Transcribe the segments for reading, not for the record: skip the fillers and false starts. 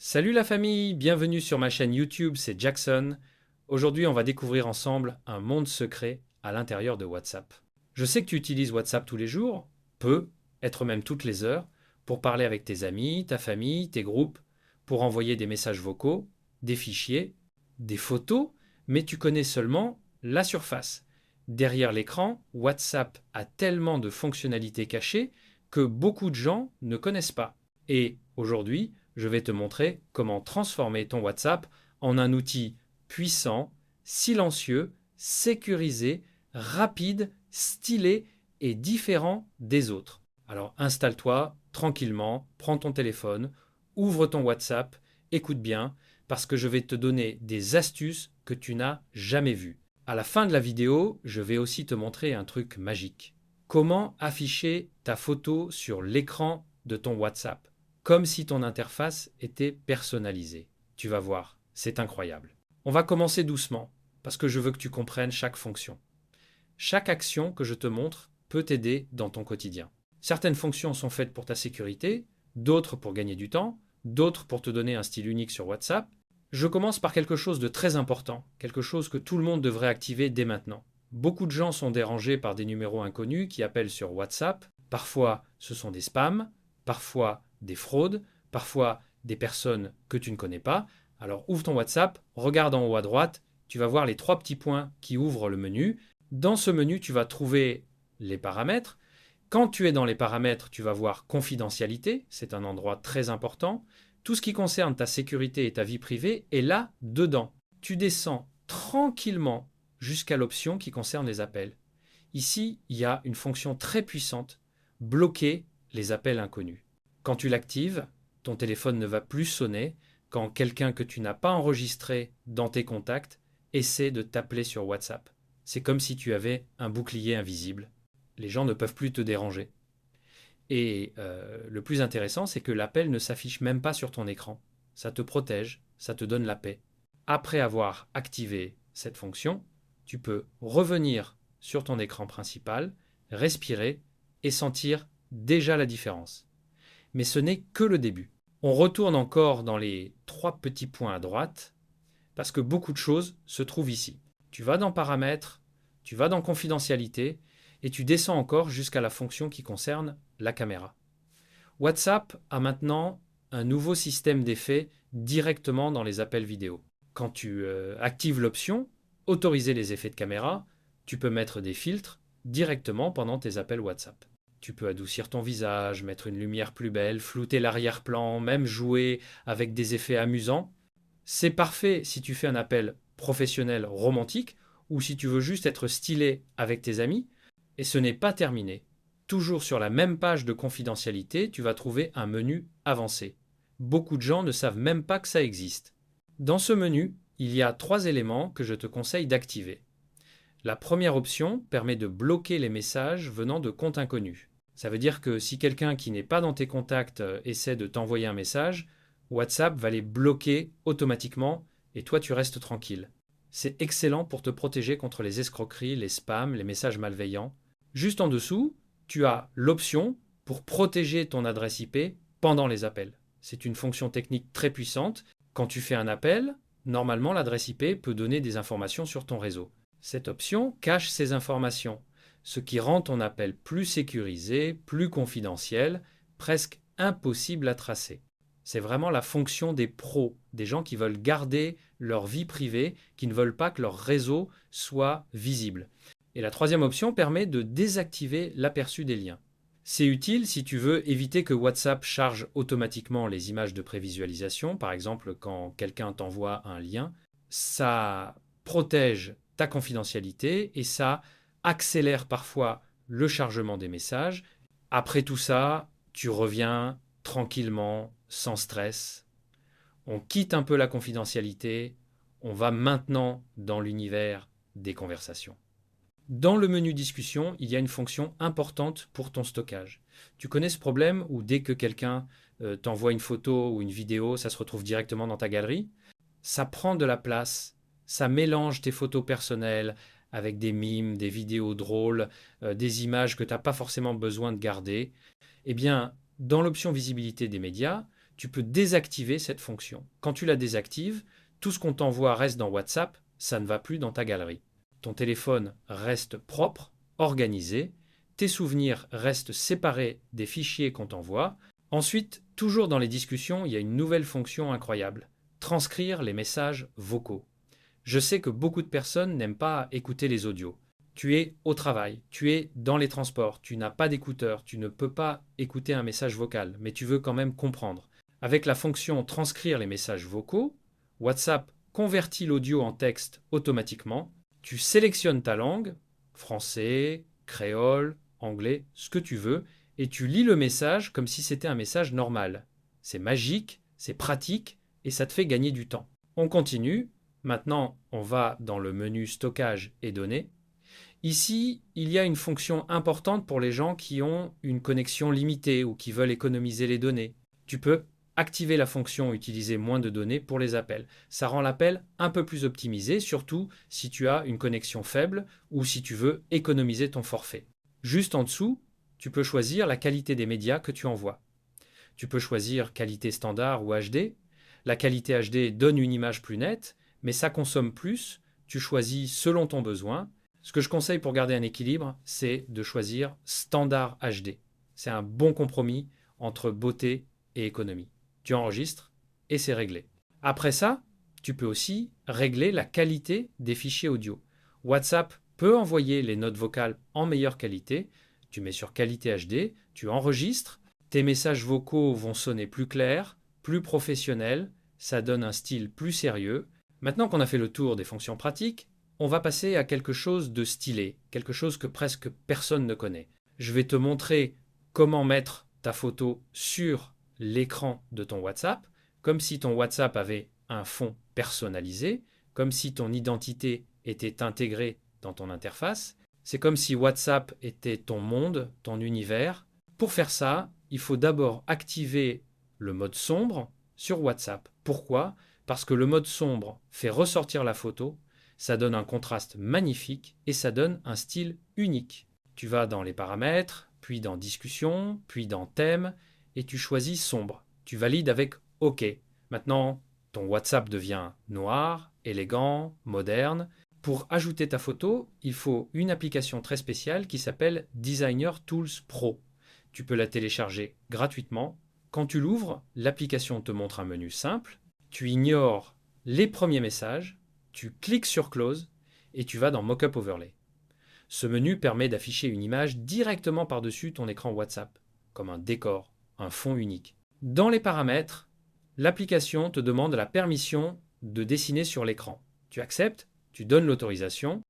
Salut la famille, bienvenue sur ma chaîne YouTube, c'est Jackson. Aujourd'hui, on va découvrir ensemble un monde secret à l'intérieur de WhatsApp. Je sais que tu utilises WhatsApp tous les jours, peu, être même toutes les heures, pour parler avec tes amis, ta famille, tes groupes, pour envoyer des messages vocaux, des fichiers, des photos, mais tu connais seulement la surface. Derrière l'écran, WhatsApp a tellement de fonctionnalités cachées que beaucoup de gens ne connaissent pas. Et aujourd'hui, je vais te montrer comment transformer ton WhatsApp en un outil puissant, silencieux, sécurisé, rapide, stylé et différent des autres. Alors installe-toi tranquillement, prends ton téléphone, ouvre ton WhatsApp, écoute bien, parce que je vais te donner des astuces que tu n'as jamais vues. À la fin de la vidéo, je vais aussi te montrer un truc magique. Comment afficher ta photo sur l'écran de ton WhatsApp, comme si ton interface était personnalisée. Tu vas voir, c'est incroyable. On va commencer doucement, parce que je veux que tu comprennes chaque fonction. Chaque action que je te montre peut t'aider dans ton quotidien. Certaines fonctions sont faites pour ta sécurité, d'autres pour gagner du temps, d'autres pour te donner un style unique sur WhatsApp. Je commence par quelque chose de très important, quelque chose que tout le monde devrait activer dès maintenant. Beaucoup de gens sont dérangés par des numéros inconnus qui appellent sur WhatsApp. Parfois, ce sont des spams, parfois des fraudes, parfois des personnes que tu ne connais pas. Alors ouvre ton WhatsApp, regarde en haut à droite, tu vas voir les trois petits points qui ouvrent le menu. Dans ce menu, tu vas trouver les paramètres. Quand tu es dans les paramètres, tu vas voir confidentialité, c'est un endroit très important. Tout ce qui concerne ta sécurité et ta vie privée est là dedans. Tu descends tranquillement jusqu'à l'option qui concerne les appels. Ici, il y a une fonction très puissante, bloquer les appels inconnus. Quand tu l'actives, ton téléphone ne va plus sonner quand quelqu'un que tu n'as pas enregistré dans tes contacts essaie de t'appeler sur WhatsApp. C'est comme si tu avais un bouclier invisible. Les gens ne peuvent plus te déranger. Et le plus intéressant, c'est que l'appel ne s'affiche même pas sur ton écran. Ça te protège, ça te donne la paix. Après avoir activé cette fonction, tu peux revenir sur ton écran principal, respirer et sentir déjà la différence. Mais ce n'est que le début. On retourne encore dans les trois petits points à droite, parce que beaucoup de choses se trouvent ici. Tu vas dans Paramètres, tu vas dans Confidentialité, et tu descends encore jusqu'à la fonction qui concerne la caméra. WhatsApp a maintenant un nouveau système d'effets directement dans les appels vidéo. Quand tu actives l'option Autoriser les effets de caméra, tu peux mettre des filtres directement pendant tes appels WhatsApp. Tu peux adoucir ton visage, mettre une lumière plus belle, flouter l'arrière-plan, même jouer avec des effets amusants. C'est parfait si tu fais un appel professionnel romantique ou si tu veux juste être stylé avec tes amis. Et ce n'est pas terminé. Toujours sur la même page de confidentialité, tu vas trouver un menu avancé. Beaucoup de gens ne savent même pas que ça existe. Dans ce menu, il y a trois éléments que je te conseille d'activer. La première option permet de bloquer les messages venant de comptes inconnus. Ça veut dire que si quelqu'un qui n'est pas dans tes contacts essaie de t'envoyer un message, WhatsApp va les bloquer automatiquement et toi tu restes tranquille. C'est excellent pour te protéger contre les escroqueries, les spams, les messages malveillants. Juste en dessous, tu as l'option pour protéger ton adresse IP pendant les appels. C'est une fonction technique très puissante. Quand tu fais un appel, normalement l'adresse IP peut donner des informations sur ton réseau. Cette option cache ces informations, ce qui rend ton appel plus sécurisé, plus confidentiel, presque impossible à tracer. C'est vraiment la fonction des pros, des gens qui veulent garder leur vie privée, qui ne veulent pas que leur réseau soit visible. Et la troisième option permet de désactiver l'aperçu des liens. C'est utile si tu veux éviter que WhatsApp charge automatiquement les images de prévisualisation, par exemple quand quelqu'un t'envoie un lien. Ça protège ta confidentialité et ça accélère parfois le chargement des messages. Après tout ça, tu reviens tranquillement, sans stress. On quitte un peu la confidentialité, on va maintenant dans l'univers des conversations. Dans le menu discussion, il y a une fonction importante pour ton stockage. Tu connais ce problème où dès que quelqu'un t'envoie une photo ou une vidéo, ça se retrouve directement dans ta galerie? Ça prend de la place, ça mélange tes photos personnelles avec des mimes, des vidéos drôles, des images que tu n'as pas forcément besoin de garder. Eh bien, dans l'option visibilité des médias, tu peux désactiver cette fonction. Quand tu la désactives, tout ce qu'on t'envoie reste dans WhatsApp, ça ne va plus dans ta galerie. Ton téléphone reste propre, organisé, tes souvenirs restent séparés des fichiers qu'on t'envoie. Ensuite, toujours dans les discussions, il y a une nouvelle fonction incroyable: transcrire les messages vocaux. Je sais que beaucoup de personnes n'aiment pas écouter les audios. Tu es au travail, tu es dans les transports, tu n'as pas d'écouteurs, tu ne peux pas écouter un message vocal, mais tu veux quand même comprendre. Avec la fonction transcrire les messages vocaux, WhatsApp convertit l'audio en texte automatiquement. Tu sélectionnes ta langue, français, créole, anglais, ce que tu veux, et tu lis le message comme si c'était un message normal. C'est magique, c'est pratique, et ça te fait gagner du temps. On continue. Maintenant, on va dans le menu stockage et données. Ici, il y a une fonction importante pour les gens qui ont une connexion limitée ou qui veulent économiser les données. Tu peux activer la fonction utiliser moins de données pour les appels. Ça rend l'appel un peu plus optimisé, surtout si tu as une connexion faible ou si tu veux économiser ton forfait. Juste en dessous, tu peux choisir la qualité des médias que tu envoies. Tu peux choisir qualité standard ou HD. La qualité HD donne une image plus nette, mais ça consomme plus. Tu choisis selon ton besoin. Ce que je conseille pour garder un équilibre, c'est de choisir standard HD. C'est un bon compromis entre beauté et économie. Tu enregistres et c'est réglé. Après ça, tu peux aussi régler la qualité des fichiers audio. WhatsApp peut envoyer les notes vocales en meilleure qualité. Tu mets sur qualité HD, tu enregistres. Tes messages vocaux vont sonner plus clairs, plus professionnels. Ça donne un style plus sérieux. Maintenant qu'on a fait le tour des fonctions pratiques, on va passer à quelque chose de stylé, quelque chose que presque personne ne connaît. Je vais te montrer comment mettre ta photo sur l'écran de ton WhatsApp, comme si ton WhatsApp avait un fond personnalisé, comme si ton identité était intégrée dans ton interface. C'est comme si WhatsApp était ton monde, ton univers. Pour faire ça, il faut d'abord activer le mode sombre sur WhatsApp. Pourquoi ? Parce que le mode sombre fait ressortir la photo, ça donne un contraste magnifique et ça donne un style unique. Tu vas dans les paramètres, puis dans discussion, puis dans thème, et tu choisis sombre. Tu valides avec OK. Maintenant, ton WhatsApp devient noir, élégant, moderne. Pour ajouter ta photo, il faut une application très spéciale qui s'appelle Designer Tools Pro. Tu peux la télécharger gratuitement. Quand tu l'ouvres, l'application te montre un menu simple. Tu ignores les premiers messages, tu cliques sur Close et tu vas dans Mockup Overlay. Ce menu permet d'afficher une image directement par-dessus ton écran WhatsApp, comme un décor, un fond unique. Dans les paramètres, l'application te demande la permission de dessiner sur l'écran. Tu acceptes, tu donnes l'autorisation.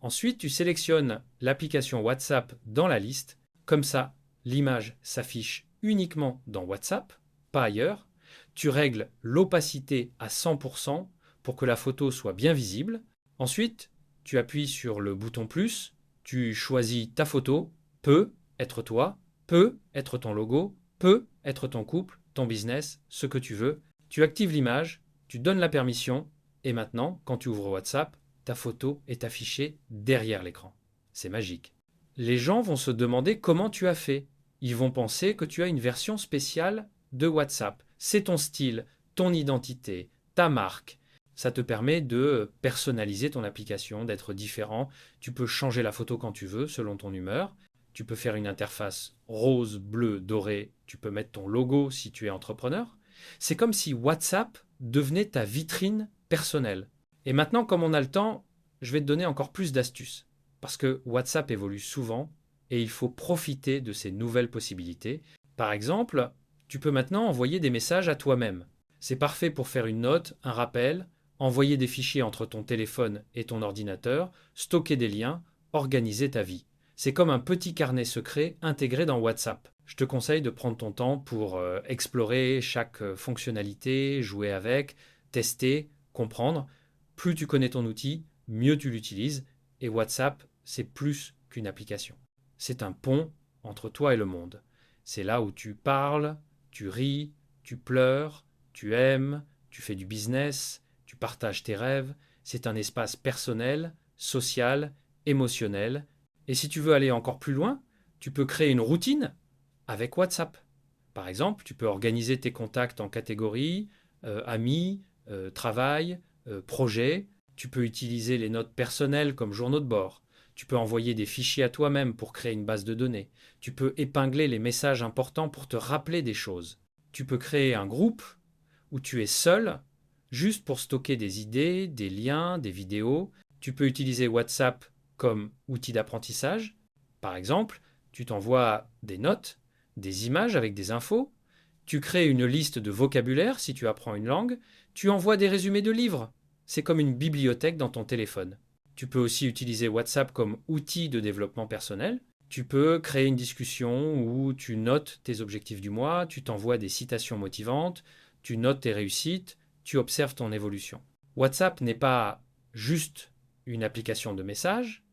Ensuite, tu sélectionnes l'application WhatsApp dans la liste. Comme ça, l'image s'affiche uniquement dans WhatsApp, pas ailleurs. Tu règles l'opacité à 100% pour que la photo soit bien visible. Ensuite, tu appuies sur le bouton plus, tu choisis ta photo, peut être toi, peut être ton logo, peut être ton couple, ton business, ce que tu veux. Tu actives l'image, tu donnes la permission et maintenant, quand tu ouvres WhatsApp, ta photo est affichée derrière l'écran. C'est magique. Les gens vont se demander comment tu as fait. Ils vont penser que tu as une version spéciale de WhatsApp. C'est ton style, ton identité, ta marque. Ça te permet de personnaliser ton application, d'être différent. Tu peux changer la photo quand tu veux, selon ton humeur. Tu peux faire une interface rose, bleu, doré. Tu peux mettre ton logo si tu es entrepreneur. C'est comme si WhatsApp devenait ta vitrine personnelle. Et maintenant, comme on a le temps, je vais te donner encore plus d'astuces. Parce que WhatsApp évolue souvent et il faut profiter de ces nouvelles possibilités. Par exemple, tu peux maintenant envoyer des messages à toi-même. C'est parfait pour faire une note, un rappel, envoyer des fichiers entre ton téléphone et ton ordinateur, stocker des liens, organiser ta vie. C'est comme un petit carnet secret intégré dans WhatsApp. Je te conseille de prendre ton temps pour explorer chaque fonctionnalité, jouer avec, tester, comprendre. Plus tu connais ton outil, mieux tu l'utilises. Et WhatsApp, c'est plus qu'une application. C'est un pont entre toi et le monde. C'est là où tu parles, tu ris, tu pleures, tu aimes, tu fais du business, tu partages tes rêves. C'est un espace personnel, social émotionnel. Et si tu veux aller encore plus loin, tu peux créer une routine avec WhatsApp. Par exemple, tu peux organiser tes contacts en catégories, amis, travail, projet. Tu peux utiliser les notes personnelles comme journaux de bord. Tu peux envoyer des fichiers à toi-même pour créer une base de données. Tu peux épingler les messages importants pour te rappeler des choses. Tu peux créer un groupe où tu es seul, juste pour stocker des idées, des liens, des vidéos. Tu peux utiliser WhatsApp comme outil d'apprentissage. Par exemple, tu t'envoies des notes, des images avec des infos. Tu crées une liste de vocabulaire si tu apprends une langue. Tu envoies des résumés de livres. C'est comme une bibliothèque dans ton téléphone. Tu peux aussi utiliser WhatsApp comme outil de développement personnel. Tu peux créer une discussion où tu notes tes objectifs du mois, tu t'envoies des citations motivantes, tu notes tes réussites, tu observes ton évolution. WhatsApp n'est pas juste une application de messages,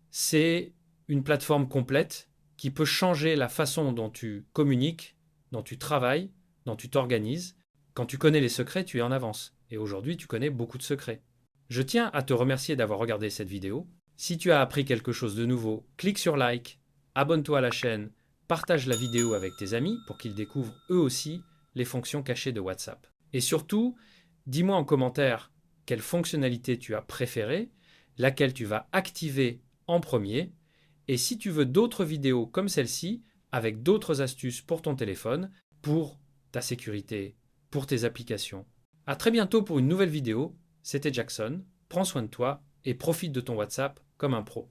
c'est une plateforme complète qui peut changer la façon dont tu communiques, dont tu travailles, dont tu t'organises. Quand tu connais les secrets, tu es en avance. Et aujourd'hui, tu connais beaucoup de secrets. Je tiens à te remercier d'avoir regardé cette vidéo. Si tu as appris quelque chose de nouveau, clique sur like, abonne-toi à la chaîne, partage la vidéo avec tes amis pour qu'ils découvrent eux aussi les fonctions cachées de WhatsApp. Et surtout, dis-moi en commentaire quelle fonctionnalité tu as préférée, laquelle tu vas activer en premier, et si tu veux d'autres vidéos comme celle-ci, avec d'autres astuces pour ton téléphone, pour ta sécurité, pour tes applications. À très bientôt pour une nouvelle vidéo. C'était Jackson. Prends soin de toi et profite de ton WhatsApp comme un pro.